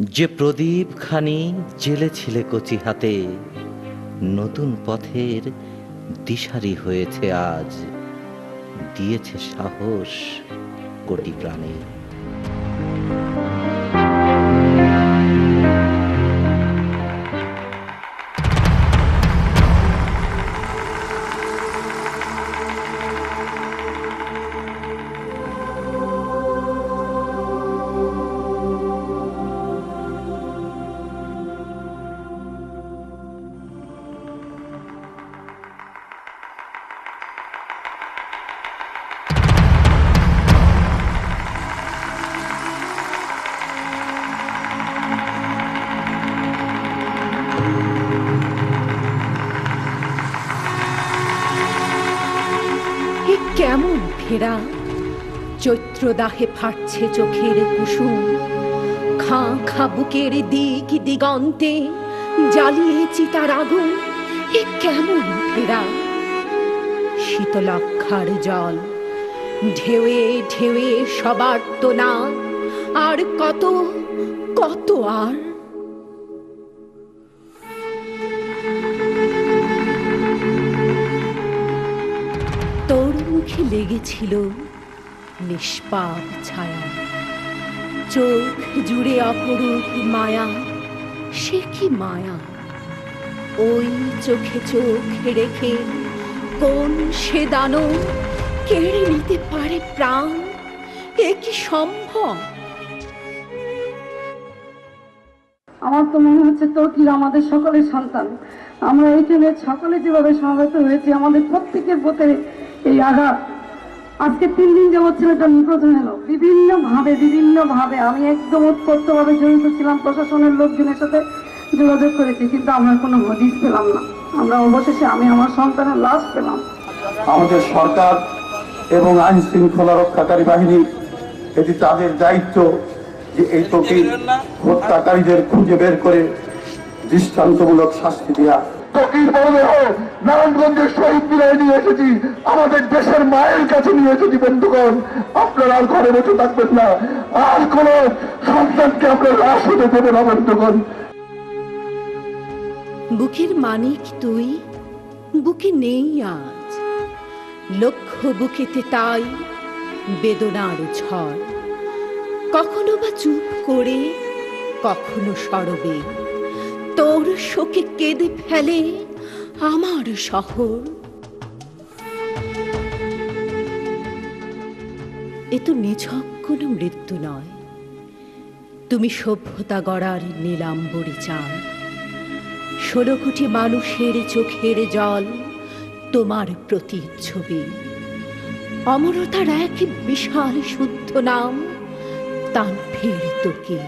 যে প্রদীপ খানি জ্বেলেছিলে কচি হাতে, নতুন পথের দিশারি হয়েছে আজ, দিয়েছে সাহস কোটি প্রাণে। কেমন ফেরা, চৈত্রদাহে ফাটছে চোখের কুসুম, খাঁ খাঁ বুকের দিক দিগন্তে জ্বালিয়ে চিতার আগুন। এ কেমন ফেরা, শীতলক্ষার জল ঢেউয়ে ঢেউয়ে সবার তো না, আর কত কত আর। তোর মুখে লেগেছিল নিষ্পাপ ছায়া, চোখ জুড়ে অপরূপ মায়া। সে কি মায়া, ওই চোখে চোখ রেখে কোন সে দানব কেড়ে নিতে পারে প্রাণ? এ কি সম্ভব? আমার তো মনে হচ্ছে তৌকির আমাদের সকলের সন্তান। আমরা এখানে সকলে যেভাবে সমবেত হয়েছি, আমাদের প্রত্যেকের প্রতি এই আঘাত। আজকে 3 দিন যাবৎ ছেলেটা নিখোঁজ হয়ে গেল বিভিন্নভাবে। আমি একদম উৎপত্তভাবে জড়িত ছিলাম, প্রশাসনের লোকজনের সাথে যোগাযোগ করেছি, কিন্তু আমরা কোনো হদিস পেলাম না। আমরা অবশেষে আমি আমার সন্তানের লাশ পেলাম। আমাদের সরকার এবং আইন শৃঙ্খলা রক্ষাকারী বাহিনী, এটি তাদের দায়িত্ব যে এই তৌকির হত্যাকারীদের খুঁজে বের করে দৃষ্টান্তমূলক শাস্তি দেওয়া। তৌকির বলবে নারায়ণগঞ্জের শহীদ মিনারে নিয়ে এসেছি, আমাদের দেশের মায়ের কাছে নিয়ে এসেছি। বন্ধুগণ, আপনারা আর ঘরে বসে থাকবেন না, আর কোন সন্তানকে আপনার লাশ হতে দেবে না। বন্ধুগণ, বুকের মানিক তুই, বুকে নেই আজ, লক্ষ বুকেতে তাই বেদনার ঝড়। কখনো বা চুপ করে, কখনো সরবে, তোর শোকে কেঁদে ফেলে আমার শহর। এ তো নিছক কোনো মৃত্যু নয়, তুমি সভ্যতা গড়ার নীলাম্বরী চাঁদ। 16 কোটি মানুষের চোখের জল তোমার প্রতিচ্ছবি। অমরতার এক বিশাল শুদ্ধ নাম, তানভীর তৌকির।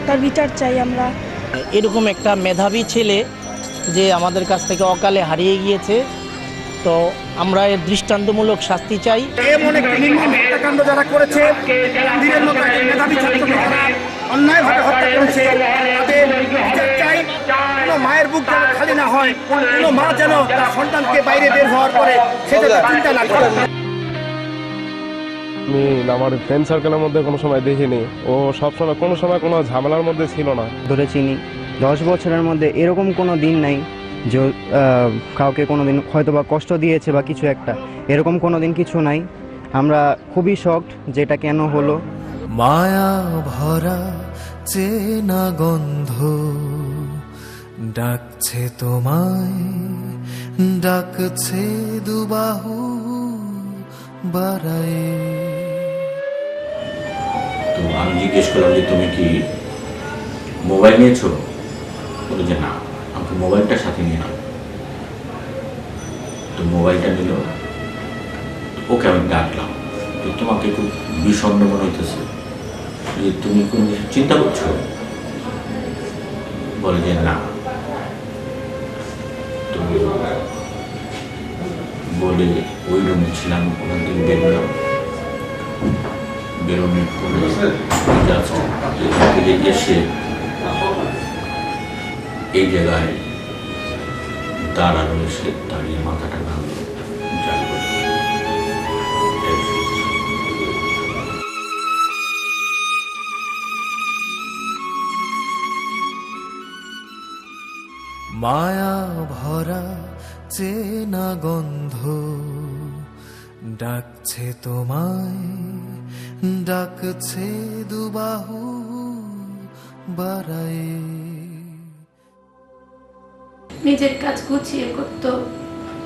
তার বিচার চাই আমরা। এরকম একটা মেধাবী ছেলে যে আমাদের কাছ থেকে অকালে হারিয়ে গিয়েছে, তো আমরা এর দৃষ্টান্তমূলক শাস্তি চাই। এমন একটি নির্মম হত্যাকাণ্ড যারা করেছে, নিজের মতো একজন মেধাবী ছাত্রকে যারা অন্যায়ভাবে হত্যা করেছে, তাদের বিচার চাই। কোনো মায়ের বুক যেন খালি না হয়, কোনো মা যেন তার সন্তানকে বাইরে বের হওয়ার পরে সেটা চিন্তা না করে। আমি আমার ফ্রেন্ড সার্কেলের মধ্যে কোনো সময় দেখিনি, ও সবসময় কোনো সময় কোনো ঝামেলার মধ্যে ছিল না। ধরে চিনি 10 বছরের মধ্যে এরকম কোনো দিন নাই যে কাউকে কোনো দিন হয়তো বা কষ্ট দিয়েছে বা কিছু একটা, এরকম কোনো দিন কিছু নাই। আমরা খুবই শকড যে এটা কেন হলো। মায়া ভরা চেনা গন্ধ ডাকছে তোমায়, ডাকছে দুবাহু বাড়ায়ে। তো আমি জিজ্ঞেস করলাম যে তুমি কি মোবাইল নিয়েছো? বলে যে না, আমাকে মোবাইলটা সাথে নিয়ে নাও। তো মোবাইলটা নিল, ওকে আমি ডাকলাম, তো তোমাকে খুব বিষণ্ণ মনে হইতেছে, যে তুমি কোন চিন্তা করছো? বলে যে না। তো বলে ওই রুমে ছিলাম, ওখান থেকে বেরোলাম। বেরোনোর পরে এখান থেকে এসে এই জায়গায় দাঁড়ানো, এসে দাঁড়িয়ে মাথাটা ভাঙলো, জানলো। মায়া ভরা চেনা গন্ধ ডাকছে তোমায়, ডাকছে দুবাহু বাড়ায়ে। নিজের কাজ গুছিয়ে করতো,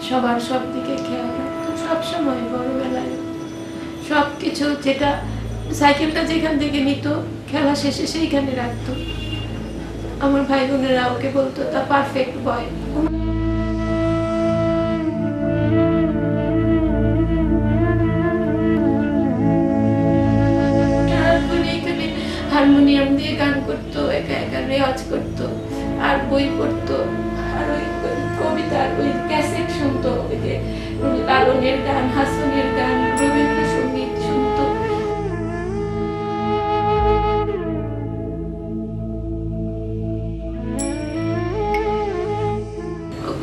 সবার সব দিকে খেয়াল রাখতো সবসময়। বড়বেলায় সব কিছু, যেটা সাইকেলটা যেখান থেকে নিত খেলা শেষে সেইখানে রাখতো। আমার ভাই বোনেরা ওকে বলতো তা পারফেক্ট বয়। হারমোনিয়াম দিয়ে গান করতো, একা একা রেওয়াজ করতো, আর বই পড়তো, আর ওই কবিতার ওই ক্যাসেট শুনতো, ওই যে লালনের গান, হাসনের গান, রবীন্দ্রসঙ্গীত শুনতো।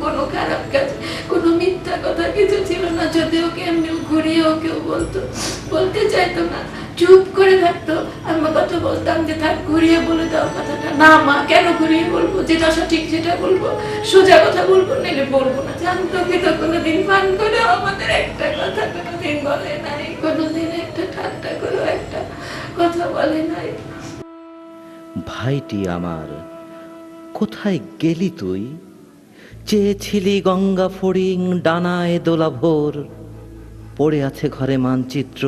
কোনো খারাপ কাজ, কোনো মিথ্যা কথা কিছু ছিল না। যদি ওকে এমনি ঘুরিয়েও কেউ বলতো, বলতে চাইতো না, চুপ করে থাকতো। আমরা কথা বলতাম যে থাক, ঘুরিয়ে বলে দাও কথাটা। না মা, কেন ঘুরিয়ে বলবো? যেটা সঠিক সেটা বলবো, সোজা কথা বলবো, নাহলে বলবো না। জানতো কিন্তু কোনোদিন ফান করে আমাদের একটা কথা কোনোদিন বলে নাই, কোনোদিন একটা ঠাট্টা করে একটা কথা বলে নাই। ভাইটি আমার, কোথায় গেলি তুই? চেয়েছিলি গঙ্গা ফড়িং ডানায় দোলা ভোর, পড়ে আছে ঘরে মানচিত্র,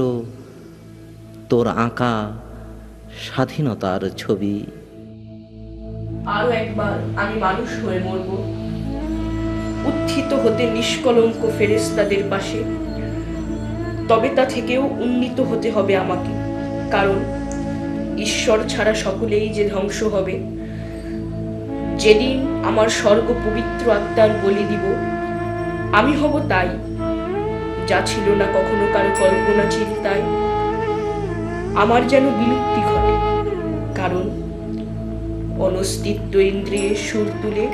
তোর আঁকা স্বাধীনতার ছবি। আরো একবার আমি মানুষ হয়ে মরব, উত্থিত হতে নিষ্কলঙ্ক ফেরেশতাদের পাশে। তবে তা থেকেও উন্নীত হতে হবে আমাকে, কারণ ঈশ্বর ছাড়া সকলেই যে ধ্বংস হবে। যেদিন আমার স্বর্গ পবিত্র আত্মার বলি দিব, আমি হব তাই যা ছিল না কখনো কারো কল্পনা চিন্তায়। আমার যেন বিলুপ্তি ঘটে, কারণ অনস্তিত্ব ইন্দ্রিয়ে সুর তুলে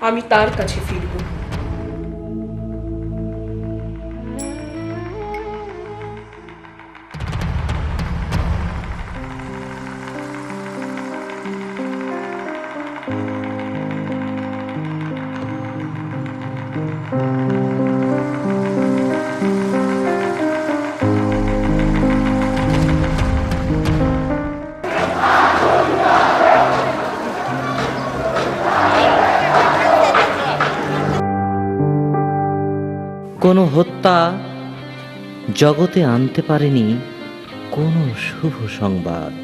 আমি তার কাছে ফিরব। কোনো হত্যা জগতে আনতে পারেনি কোনো শুভ সংবাদ।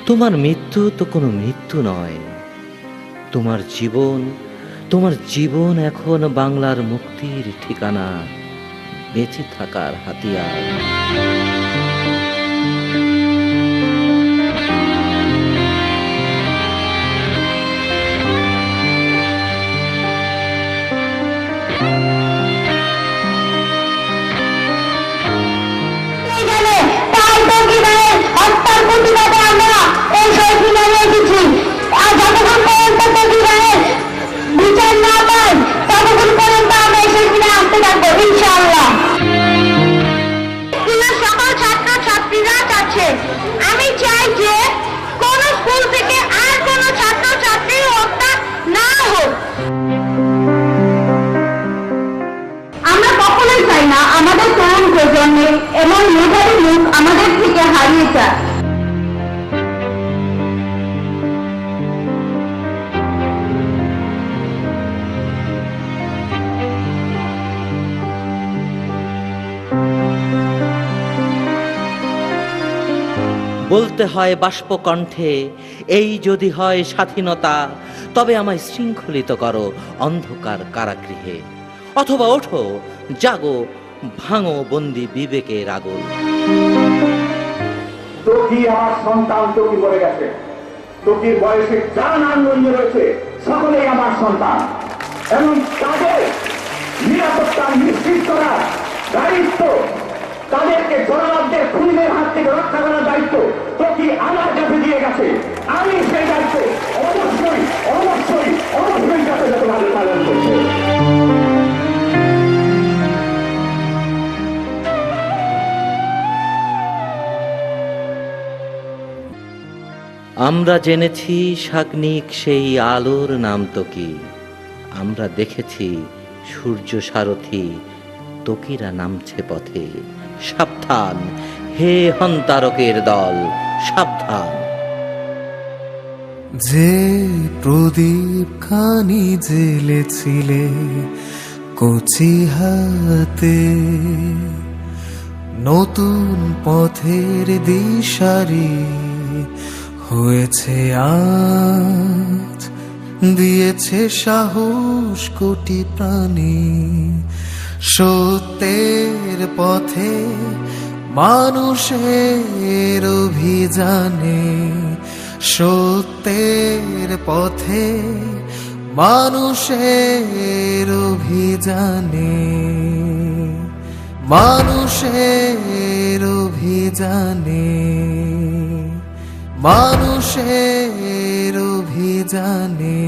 তোমার মৃত্যু তো কোনো মৃত্যু নয়, তোমার জীবন এখন বাংলার মুক্তির ঠিকানা, বেঁচে থাকার হাতিয়ার। আমি চাই যে কোন স্কুল থেকে আর কোন ছাত্র ছাত্রী হত্যা না হোক। আমরা কখনোই চাই না আমাদের তরুণ প্রজন্মে এমন মেধাবী লোক আমাদের থেকে হারিয়ে যায়। বলতে হয় বাষ্প কণ্ঠে, এই যদি হয় স্বাধীনতা, তবে আমায় শৃঙ্খলিত করো অন্ধকার কারাগৃহে। অথবা ওঠো, জাগো, ভাঙো বন্দি বিবেকের আগুন। তোকি আমার সন্তান, তোকি বলে গেছে, তোকির বয়সে যা নাম রয়েছে সকলেই আমার সন্তান, এবং তাদের নিরাপত্তা নিশ্চিত করার দায়িত্ব, তাদেরকে জনগণদের খুনিদের হাত থেকে রক্ষা করার দায়িত্ব প্রতি আমার কাছে দিয়ে গেছে। আমি সেই দায়িত্ব অবশ্যই অবশ্যই অবশ্যই যথাযথভাবে পালন করছি। আমরা জেনেছি শাগ্নিক সেই আলোর নাম তোকি, আমরা দেখেছি সূর্য সারথি তোকিরা নামছে পথে। সাবধান হে হন্তারকের দল, সাবধান। যে প্রদীপ খানি জ্বেলেছিলে কচি হাতে, নতুন পথের দিশারি হয়েছে আজ, দিয়েছে সাহস কোটি প্রাণী। সত্যের পথে মানুষের অভিযানে, সত্যের পথে মানুষের অভিযানে, মানুষের অভিযানে, মানুষের অভিযানে,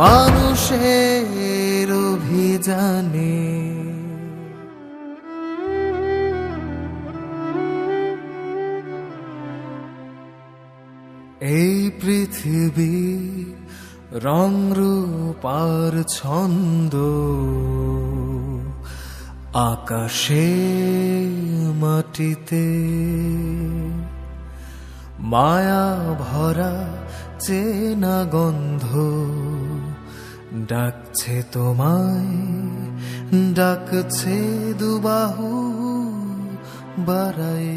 মানুষের অভিযানে। এই পৃথিবী রং রূপ আর ছন্দ, আকাশে মাটিতে মায়া ভরা চেনা গন্ধ, ডাকছে তোমায়, ডাকছে দুবাহু বাড়ায়।